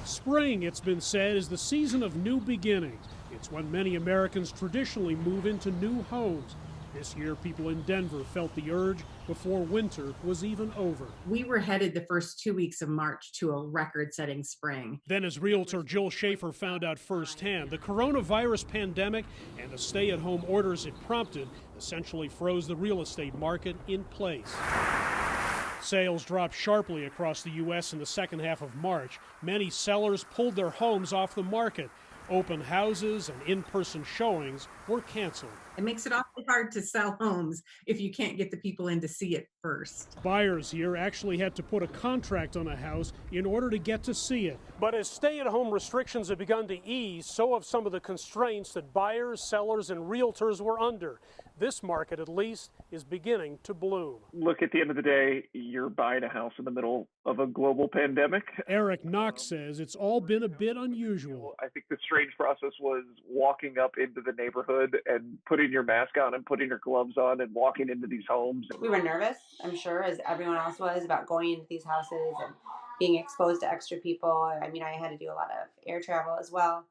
Spring, it's been said, is the season of new beginnings. It's when many Americans traditionally move into new homes. This year, people in Denver felt the urge before winter was even over. We were headed the first 2 weeks of March to a record-setting spring. Then, as realtor Jill Schaefer found out firsthand, the coronavirus pandemic and the stay-at-home orders it prompted essentially froze the real estate market in place. Sales dropped sharply across the U.S. in the second half of March. Many sellers pulled their homes off the market. Open houses and in-person showings were canceled. It makes it awfully hard to sell homes if you can't get the people in to see it first. Buyers here actually had to put a contract on a house in order to get to see it. But as stay-at-home restrictions have begun to ease, so have some of the constraints that buyers, sellers, and realtors were under. This market, at least, is beginning to bloom. Look, at the end of the day, you're buying a house in the middle of a global pandemic. Eric Knox says it's all been a bit unusual. I think the strange process was walking up into the neighborhood and putting your mask on and putting your gloves on and walking into these homes. We were nervous, I'm sure, as everyone else was, about going into these houses and being exposed to extra people. I mean, I had to do a lot of air travel as well.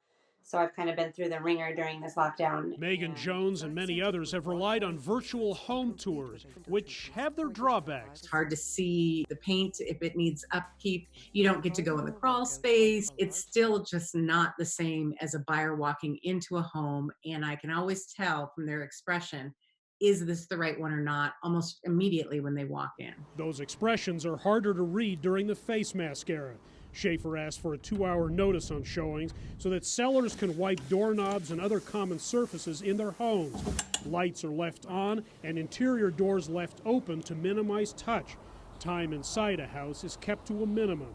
So I've kind of been through the ringer during this lockdown. Megan Jones and many others have relied on virtual home tours, which have their drawbacks. It's hard to see the paint if it needs upkeep. You don't get to go in the crawl space. It's still just not the same as a buyer walking into a home. And I can always tell from their expression, is this the right one or not, almost immediately when they walk in. Those expressions are harder to read during the face mask era. Schaefer asked for a 2-hour notice on showings so that sellers can wipe doorknobs and other common surfaces in their homes. Lights are left on and interior doors left open to minimize touch. Time inside a house is kept to a minimum.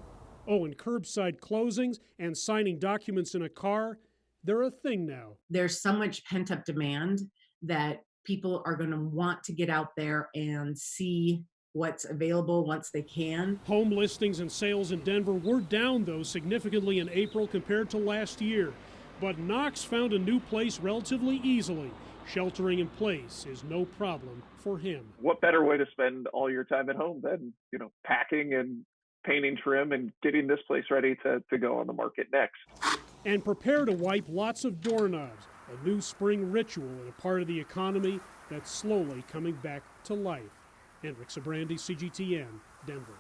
Oh, and curbside closings and signing documents in a car, they're a thing now. There's so much pent-up demand that people are going to want to get out there and see what's available once they can. Home listings and sales in Denver were down, though, significantly in April compared to last year. But Knox found a new place relatively easily. Sheltering in place is no problem for him. What better way to spend all your time at home than, packing and painting trim and getting this place ready to go on the market next. And prepare to wipe lots of doorknobs, a new spring ritual and a part of the economy that's slowly coming back to life. Hendrik, Sybrandy, CGTN, Denver.